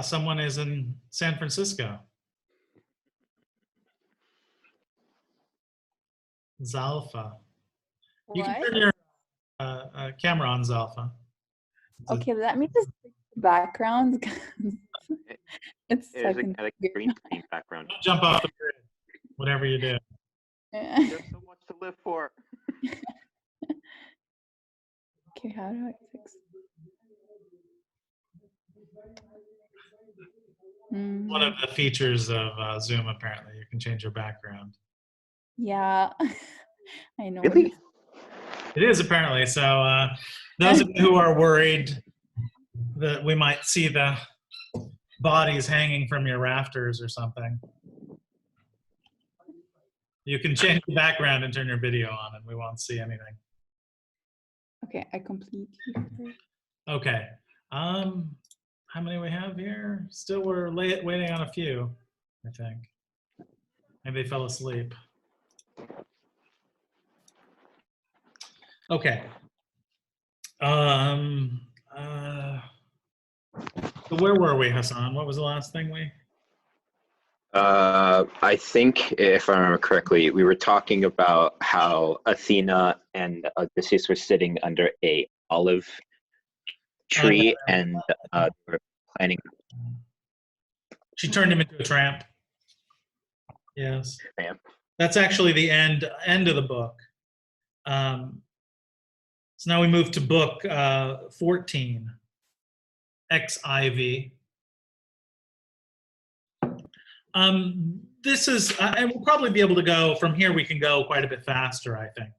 Someone is in San Francisco. Zalfa. You can turn your camera on, Zalfa. Okay, let me just fix the background. It's There's second. a green screen background. Don't jump off the grid, whatever you do. There's so much to live for. Okay, how do I fix? One of the features of Zoom, apparently, you can change your background. Yeah, I know. Really? It is, apparently. So those of you who are worried that we might see the bodies hanging from your rafters or something, you can change the background and turn your video on and we won't see anything. Okay, I complete. Okay. How many we have here? Still, we're waiting on a few, I think. Maybe they fell asleep. Okay. So where were we, Hassan? What was the last thing we? I think, if I remember correctly, we were talking about how Athena and Odysseus were sitting under a olive tree, and they were planning. She turned him into a tramp. Yes. Tramp. That's actually the end of the book. So now we move to book 14, XIV. This is, and we'll probably be able to go, from here we can go quite a bit faster, I think.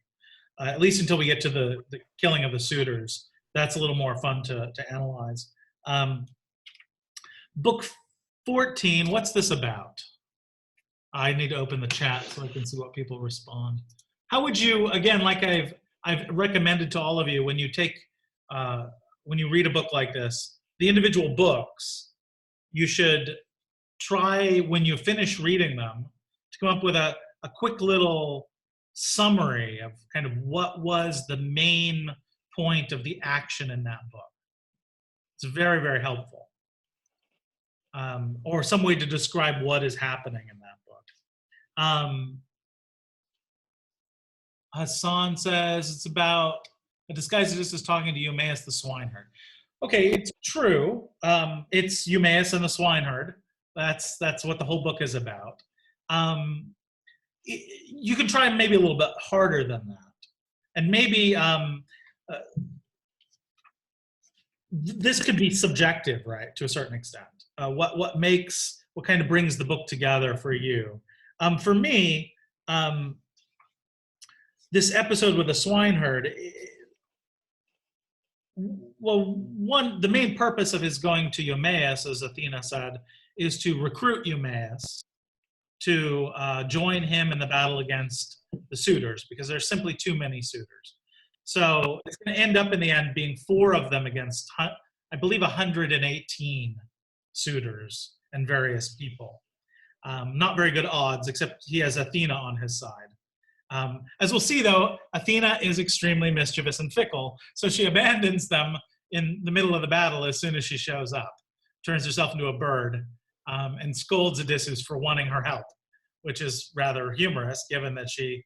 At least until we get to the killing of the suitors. That's a little more fun to analyze. Book 14, what's this about? I need to open the chat so I can see what people respond. How would you, again, like I've recommended to all of you, when you take, when you read a book like this, the individual books, you should try, when you finish reading them, to come up with a quick little summary of kind of what was the main point of the action in that book. It's very, very helpful. Or some way to describe what is happening in that book. Hassan says it's about a disguised Odysseus talking to Eumaeus the swineherd. Okay, it's true. It's Eumaeus and the swineherd. That's what the whole book is about. You can try maybe a little bit harder than that, and maybe this could be subjective, right, to a certain extent. What kind of brings the book together for you? For me, this episode with the swineherd, well, the main purpose of his going to Eumaeus, as Athena said, is to recruit Eumaeus to join him in the battle against the suitors, because there's simply too many suitors. So it's going to end up in the end being 4 of them against, I believe, 118 suitors and various people. Not very good odds, except he has Athena on his side. As we'll see, though, Athena is extremely mischievous and fickle, so she abandons them in the middle of the battle as soon as she shows up, turns herself into a bird, and scolds Odysseus for wanting her help, which is rather humorous, given that he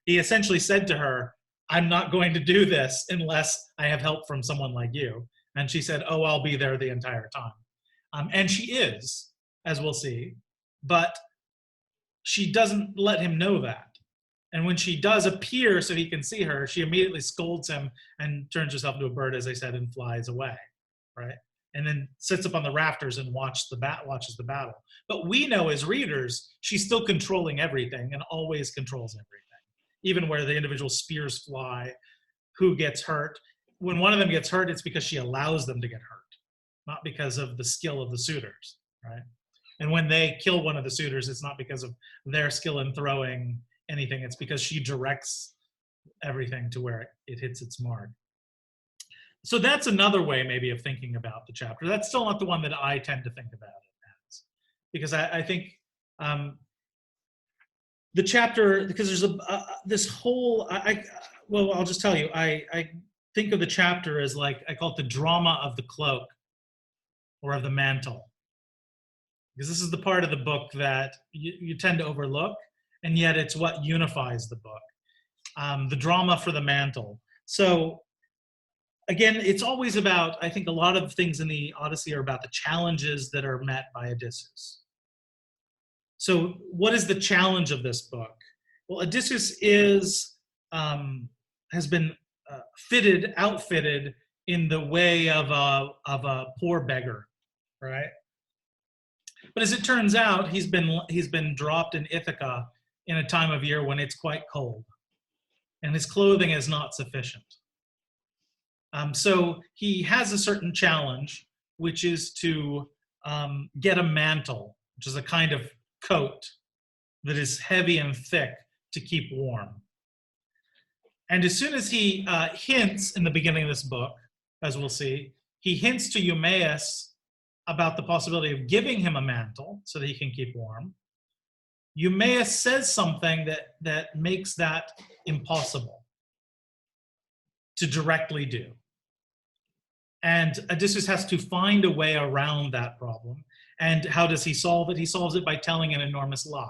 essentially said to her, "I'm not going to do this unless I have help from someone like you." And she said, "Oh, I'll be there the entire time." And she is, as we'll see, but she doesn't let him know that. And when she does appear so he can see her, she immediately scolds him and turns herself into a bird, as I said, and flies away, right? And then sits up on the rafters and watches the battle. But we know as readers, she's still controlling everything and always controls everything, even where the individual spears fly, who gets hurt. When one of them gets hurt, it's because she allows them to get hurt, not because of the skill of the suitors, right? And when they kill one of the suitors, it's not because of their skill in throwing anything, it's because she directs everything to where it hits its mark. So that's another way maybe of thinking about the chapter. That's still not the one that I tend to think about it as, because I think the chapter, because there's this whole, well, I'll just tell you, I think of the chapter as, like, I call it the drama of the cloak. or of the mantle. Because this is the part of the book that you tend to overlook, and yet it's what unifies the book. The drama for the mantle. So again, it's always about, I think a lot of things in the Odyssey are about the challenges that are met by Odysseus. So what is the challenge of this book? Well, Odysseus has been outfitted in the way of a poor beggar, right? But as it turns out, he's been dropped in Ithaca in a time of year when it's quite cold, and his clothing is not sufficient. So he has a certain challenge, which is to get a mantle, which is a kind of coat that is heavy and thick to keep warm. And as soon as he hints in the beginning of this book, as we'll see, he hints to Eumaeus about the possibility of giving him a mantle so that he can keep warm. Eumaeus says something that makes that impossible to directly do. And Odysseus has to find a way around that problem. And how does he solve it? He solves it by telling an enormous lie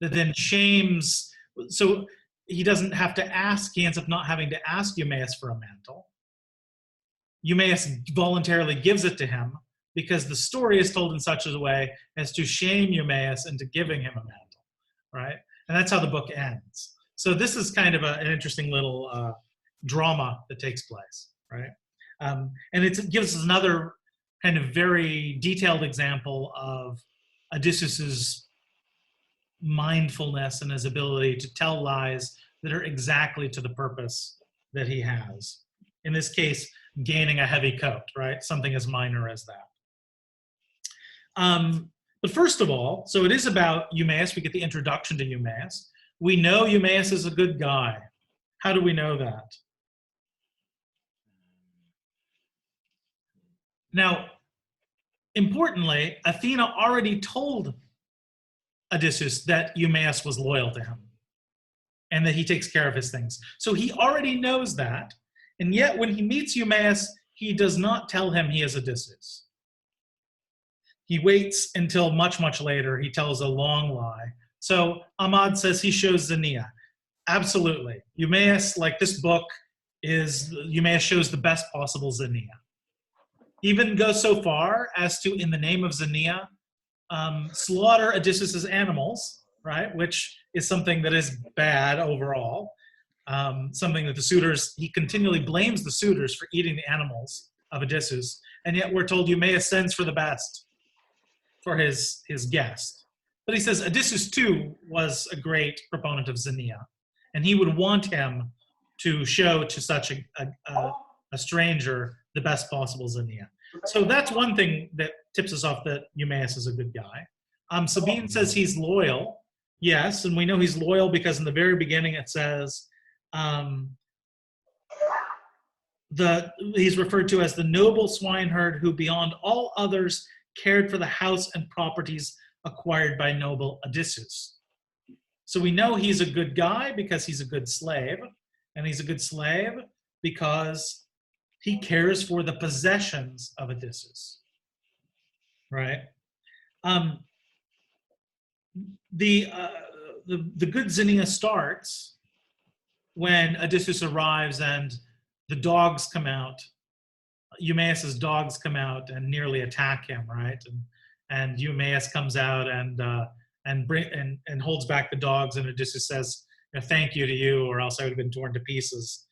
that then shames. So he doesn't have to ask, he ends up not having to ask Eumaeus for a mantle. Eumaeus voluntarily gives it to him because the story is told in such a way as to shame Eumaeus into giving him a mantle, right? And that's how the book ends. So this is kind of an interesting little drama that takes place, right? And it gives us another kind of very detailed example of Odysseus's mindfulness and his ability to tell lies that are exactly to the purpose that he has. In this case, gaining a heavy coat, right? Something as minor as that. But first of all, so it is about Eumaeus. We get the introduction to Eumaeus. We know Eumaeus is a good guy. How do we know that? Now, importantly, Athena already told Odysseus that Eumaeus was loyal to him and that he takes care of his things. So he already knows that. And yet when he meets Eumaeus, he does not tell him he is Odysseus. He waits until much, much later. He tells a long lie. So Ahmad says he shows Xenia. Absolutely. Eumaeus, like this book, Eumaeus shows the best possible Xenia. Even goes so far as to, in the name of Xenia, slaughter Odysseus's animals, right? Which is something that is bad overall. Something that the suitors, he continually blames the suitors for eating the animals of Odysseus. And yet we're told Eumaeus sends for the best for his guest. But he says Odysseus too was a great proponent of Xenia. And he would want him to show to such a stranger the best possible Xenia. So that's one thing that tips us off that Eumaeus is a good guy. Sabine says he's loyal. Yes, and we know he's loyal because in the very beginning it says he's referred to as the noble swineherd who beyond all others cared for the house and properties acquired by noble Odysseus. So we know he's a good guy because he's a good slave, and he's a good slave because he cares for the possessions of Odysseus, right? The good Xenia starts when Odysseus arrives and the dogs come out. Eumaeus's dogs come out and nearly attack him, right? And Eumaeus comes out and holds back the dogs, and Odysseus says, "Thank you to you, or else I would have been torn to pieces."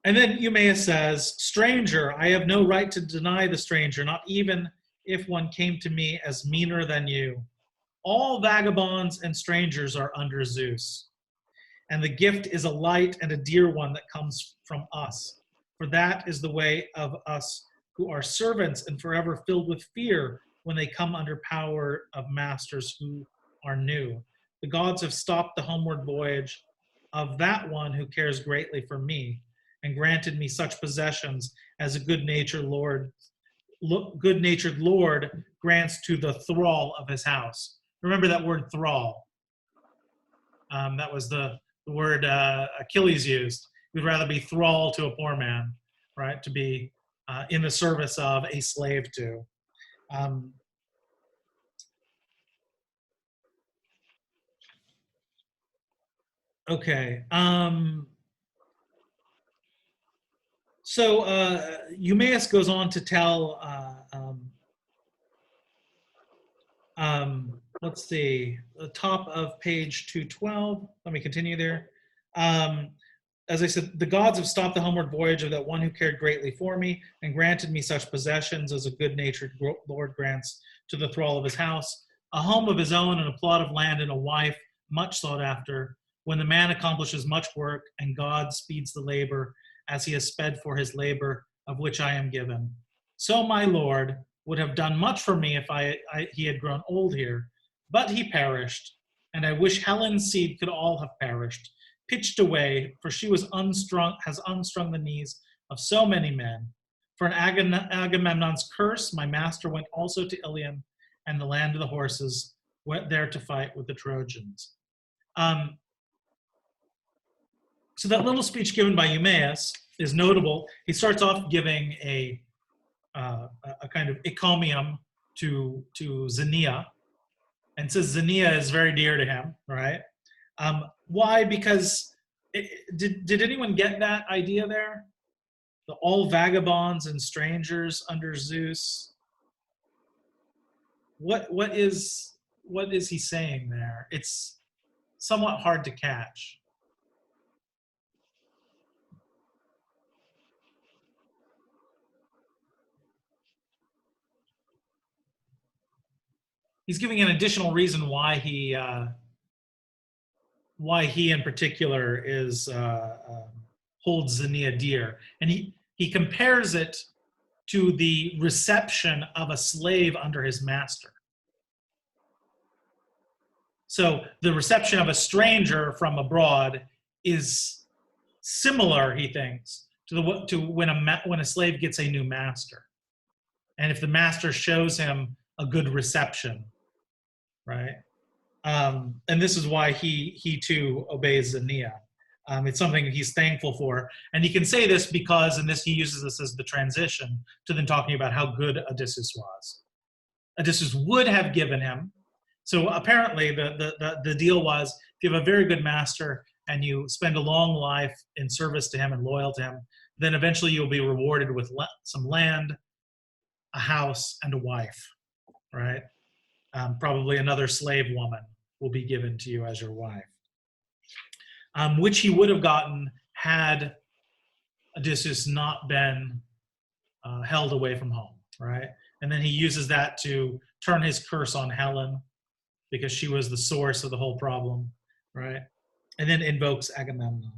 And then Eumaeus says, "Stranger, I have no right to deny the stranger, not even if one came to me as meaner than you. All vagabonds and strangers are under Zeus. And the gift is a light and a dear one that comes from us. For that is the way of us who are servants and forever filled with fear when they come under power of masters who are new. The gods have stopped the homeward voyage of that one who cares greatly for me and granted me such possessions as a good-natured lord grants to the thrall of his house." Remember that word thrall. That was the word Achilles used. He would rather be thrall to a poor man, right? To be in the service of a slave to. Okay. So Eumaeus goes on to tell, let's see, the top of page 212. Let me continue there. As I said, the gods have stopped the homeward voyage of that one who cared greatly for me and granted me such possessions as a good-natured lord grants to the thrall of his house, a home of his own and a plot of land and a wife much sought after, when the man accomplishes much work and God speeds the labor as he has sped for his labor of which I am given. So my lord would have done much for me if he had grown old here, but he perished, and I wish Helen's seed could all have perished, pitched away, for she has unstrung the knees of so many men. For an Agamemnon's curse, my master went also to Ilium and the land of the horses, went there to fight with the Trojans. So that little speech given by Eumaeus is notable. He starts off giving a kind of encomium to Xenia, and says Xenia is very dear to him, right? Why? Because did anyone get that idea there? The all vagabonds and strangers under Zeus. What is he saying there? It's somewhat hard to catch. He's giving an additional reason why he in particular is holds Xenia dear, and he compares it to the reception of a slave under his master. So the reception of a stranger from abroad is similar, he thinks, to when a slave gets a new master, and if the master shows him a good reception, right? And this is why he too obeys Xenia. It's something he's thankful for. And he can say this because, and he uses this as the transition to then talking about how good Odysseus was. Odysseus would have given him. So apparently the deal was, if you have a very good master and you spend a long life in service to him and loyal to him, then eventually you'll be rewarded with some land, a house, and a wife, right? Probably another slave woman will be given to you as your wife, which he would have gotten had Odysseus not been held away from home, right? And then he uses that to turn his curse on Helen because she was the source of the whole problem, right? And then invokes Agamemnon.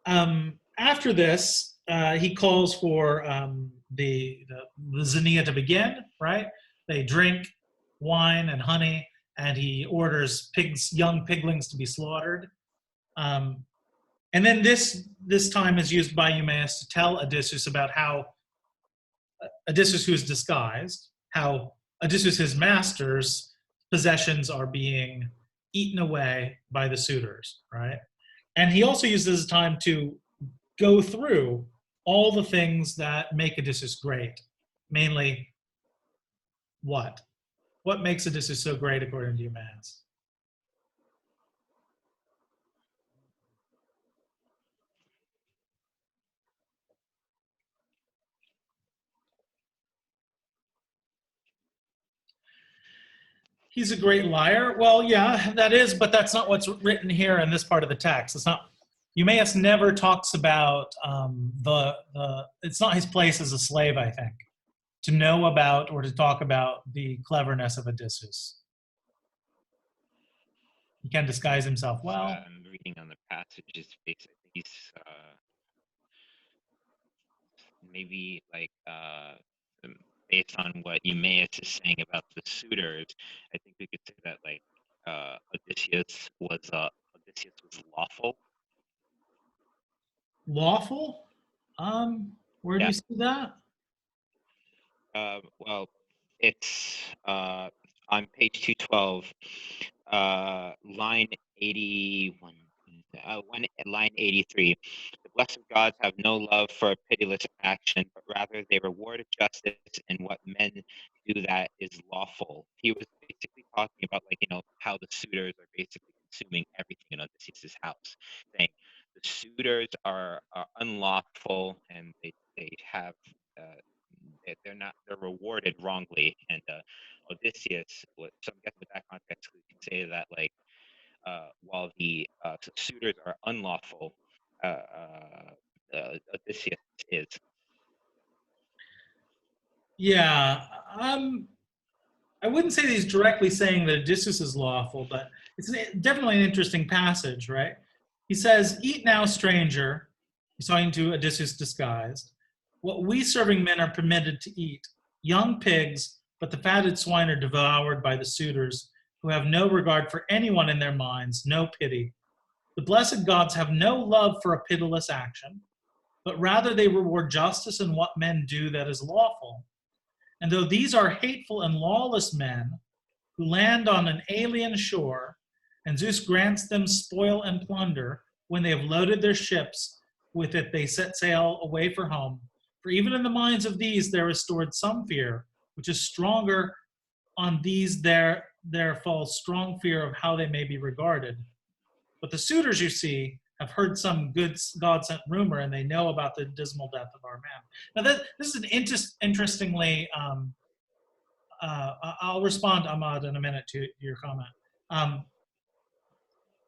After this, he calls for the Xenia to begin, right? They drink wine and honey, and he orders young piglings to be slaughtered. And then this time is used by Eumaeus to tell Odysseus about how Odysseus, who is disguised, how Odysseus, his master's possessions are being eaten away by the suitors, right? And he also uses time to go through all the things that make Odysseus great, mainly what? What makes Odysseus so great according to Eumaeus? He's a great liar. Well, yeah, that is, but that's not what's written here in this part of the text. It's not. Eumaeus never talks about it's not his place as a slave, I think, to know about or to talk about the cleverness of Odysseus. He can disguise himself well. I'm reading on the passages. Basically, he's maybe like based on what Eumaeus is saying about the suitors. I think we could say that like Odysseus was lawful. Lawful? Where do you see that? Well, it's on page 212, line 81, line 83. blessed gods have no love for a pitiless action, but rather they reward justice in what men do that is lawful. He was basically talking about, like, how the suitors are basically consuming everything in Odysseus' house, saying the suitors are unlawful, and they have they're rewarded wrongly. And Odysseus, so I'm guessing with that context, we can say that, like, while the suitors are unlawful, Odysseus is. Yeah, I wouldn't say that he's directly saying that Odysseus is lawful, but it's definitely an interesting passage, right? He says, "Eat now, stranger." He's talking to Odysseus disguised. "What we serving men are permitted to eat, young pigs, but the fatted swine are devoured by the suitors, who have no regard for anyone in their minds, no pity. The blessed gods have no love for a pitiless action, but rather they reward justice in what men do that is lawful. And though these are hateful and lawless men who land on an alien shore, and Zeus grants them spoil and plunder, when they have loaded their ships with it, they set sail away for home. For even in the minds of these there is stored some fear, which is stronger on these there falls strong fear of how they may be regarded. But the suitors, you see, have heard some good God-sent rumor, and they know about the dismal death of our man." Now, this is an interestingly, I'll respond, Ahmad, in a minute to your comment.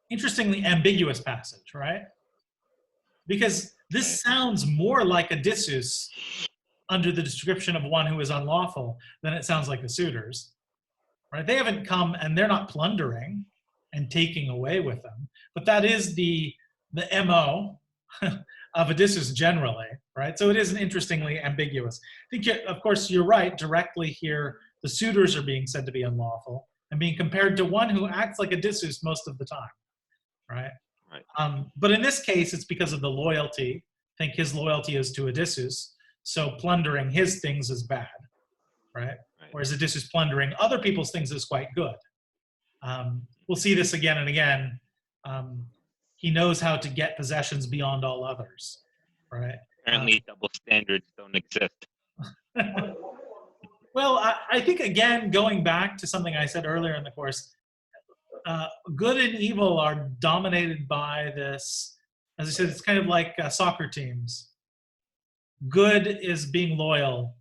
Interestingly ambiguous passage, right? Because this sounds more like Odysseus under the description of one who is unlawful than it sounds like the suitors, right? They haven't come, and they're not plundering and taking away with them, but that is the MO of Odysseus generally, right? So it is an interestingly ambiguous. I think, of course, you're right. Directly here, the suitors are being said to be unlawful and being compared to one who acts like Odysseus most of the time, right? Right. But in this case, it's because of the loyalty. I think his loyalty is to Odysseus, so plundering his things is bad, right? Whereas Odysseus plundering other people's things is quite good. We'll see this again and again. He knows how to get possessions beyond all others, right? Apparently, double standards don't exist. Well, I think, again, going back to something I said earlier in the course, good and evil are dominated by this. As I said, it's kind of like soccer teams. Good is being loyal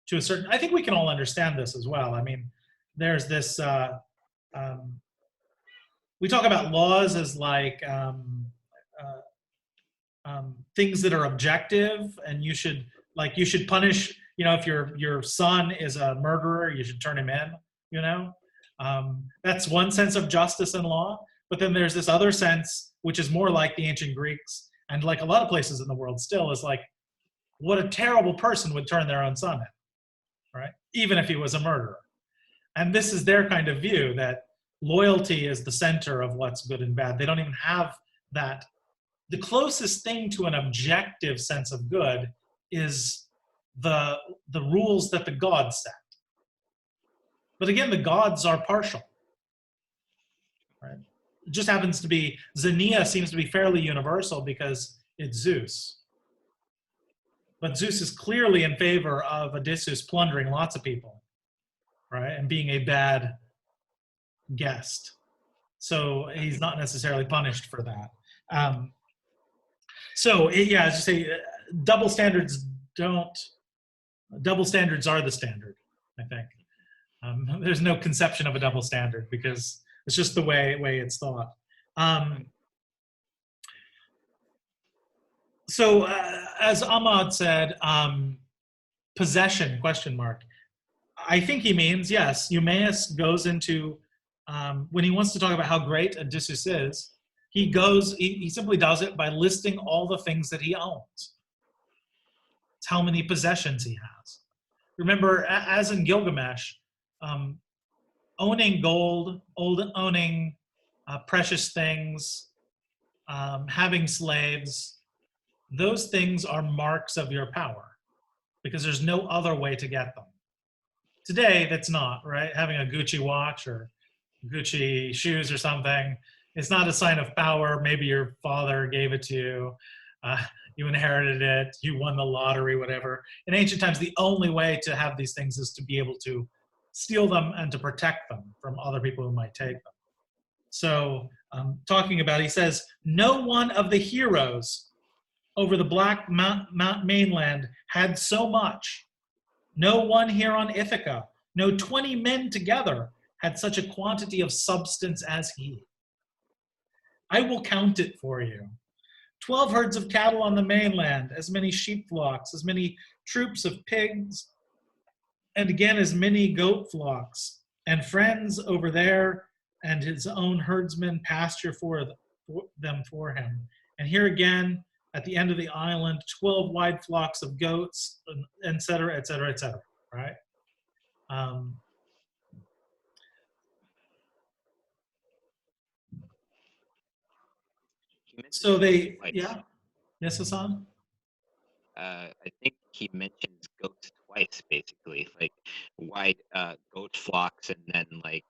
to a certain. I think we can all understand this as well. I mean, there's this. We talk about laws as like things that are objective, and you should punish. If your son is a murderer, you should turn him in. That's one sense of justice and law. But then there's this other sense, which is more like the ancient Greeks, and like a lot of places in the world still, is like, what a terrible person would turn their own son in, right? Even if he was a murderer. And this is their kind of view, that loyalty is the center of what's good and bad. They don't even have that. The closest thing to an objective sense of good is the rules that the gods set. But again, the gods are partial, right? It just happens to be, Xenia seems to be fairly universal because it's Zeus. But Zeus is clearly in favor of Odysseus plundering lots of people, right? And being a bad guest. So he's not necessarily punished for that. As you say, double standards are the standard, I think. There's no conception of a double standard because it's just the way it's thought. As Ahmad said, possession, ? I think he means, yes, Eumaeus goes into, when he wants to talk about how great Odysseus is, he simply does it by listing all the things that he owns. It's how many possessions he has. Remember, as in Gilgamesh, owning gold, owning precious things, having slaves, those things are marks of your power because there's no other way to get them. Today, that's not, right? Having a Gucci watch or Gucci shoes or something, it's not a sign of power. Maybe your father gave it to you. you inherited it, you won the lottery, whatever. In ancient times, the only way to have these things is to be able to steal them and to protect them from other people who might take them. So talking about, he says, no one of the heroes over the Black mainland had so much. No one here on Ithaca, no 20 men together had such a quantity of substance as he. I will count it for you. 12 herds of cattle on the mainland, as many sheep flocks, as many troops of pigs, and again as many goat flocks, and friends over there, and his own herdsmen pasture for them for him. And here again, at the end of the island, 12 wide flocks of goats, et cetera, et cetera, et cetera, right? So they, yeah. Yes, Hassan? I think he mentions goats twice, basically, like wide goat flocks and then like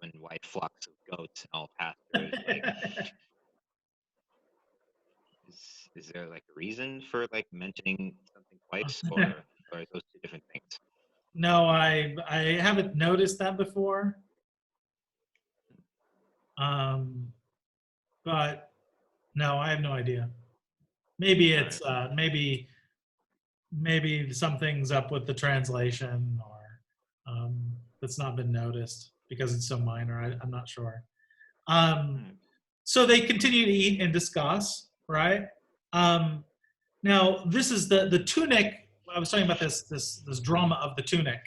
11 wide flocks of goats and all pastures. Like, is there like a reason for like mentioning something twice, or are those two different things? No, I haven't noticed that before. But no, I have no idea. Maybe it's maybe something's up with the translation, or that's not been noticed because it's so minor. I'm not sure. So they continue to eat and discuss, right? Now this is the tunic. I was talking about this drama of the tunic,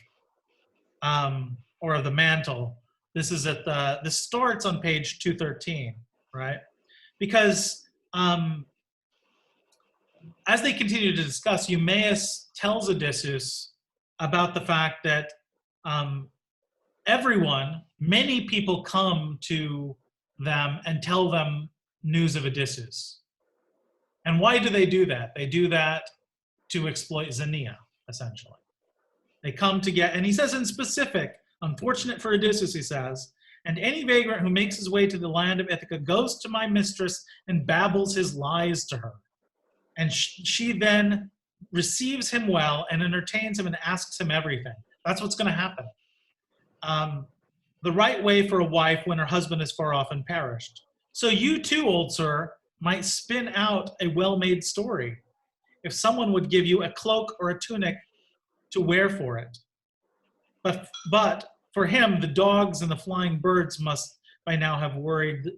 or of the mantle. This is this starts on page 213, right? Because as they continue to discuss, Eumaeus tells Odysseus about the fact that many people come to them and tell them news of Odysseus. And why do they do that? They do that to exploit Xenia, essentially. They come to get, and he says in specific, unfortunate for Odysseus, he says, and any vagrant who makes his way to the land of Ithaca goes to my mistress and babbles his lies to her. And she then receives him well and entertains him and asks him everything. That's what's going to happen. The right way for a wife when her husband is far off and perished. So you too, old sir, might spin out a well-made story if someone would give you a cloak or a tunic to wear for it. But for him, the dogs and the flying birds must by now have worried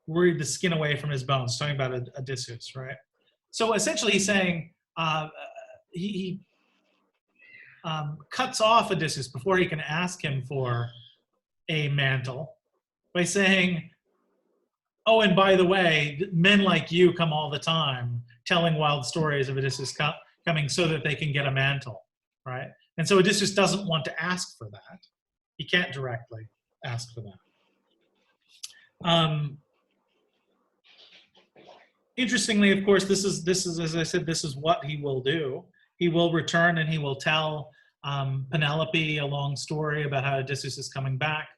the skin away from his bones. Talking about Odysseus, right? So essentially he's saying he cuts off Odysseus before he can ask him for a mantle by saying, oh, and by the way, men like you come all the time telling wild stories of Odysseus coming so that they can get a mantle, right? And so Odysseus doesn't want to ask for that. He can't directly ask for that. Interestingly, of course, this is as I said, this is what he will do. He will return and he will tell Penelope a long story about how Odysseus is coming back,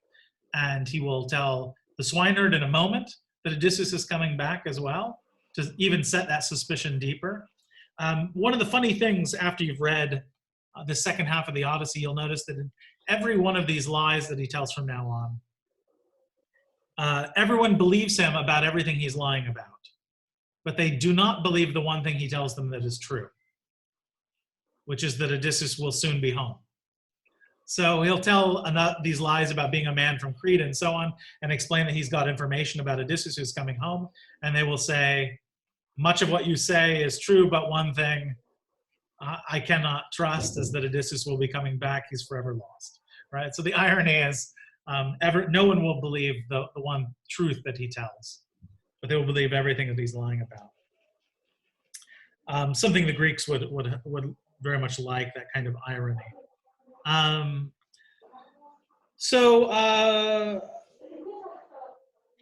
and he will tell the swineherd in a moment that Odysseus is coming back as well, to even set that suspicion deeper. One of the funny things after you've read the second half of the Odyssey, you'll notice that in every one of these lies that he tells from now on, everyone believes him about everything he's lying about, but they do not believe the one thing he tells them that is true, which is that Odysseus will soon be home. So he'll tell these lies about being a man from Crete and so on, and explain that he's got information about Odysseus who's coming home, and they will say, much of what you say is true, but one thing I cannot trust is that Odysseus will be coming back. He's forever lost, right? So the irony is no one will believe the one truth that he tells, but they will believe everything that he's lying about. Something the Greeks would very much like, that kind of irony.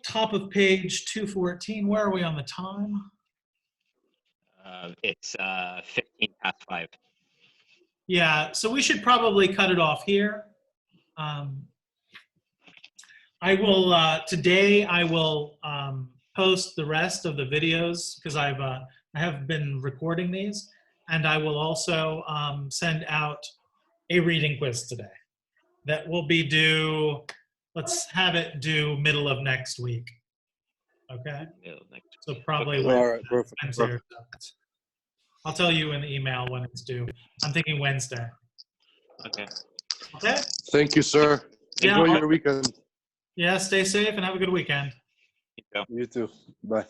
Top of page 214, where are we on the time? It's 15 past 5. Yeah, so we should probably cut it off here. I will, today I will post the rest of the videos, because I've I have been recording these, and I will also send out a reading quiz today that will be due, let's have it due middle of next week. Okay? So probably All right, perfect. Wednesday or so. I'll tell you in the email when it's due. I'm thinking Wednesday. Okay. Okay? Thank you, sir. Yeah, Enjoy I'll- your weekend. Yeah, stay safe and have a good weekend. You go. You too. Bye.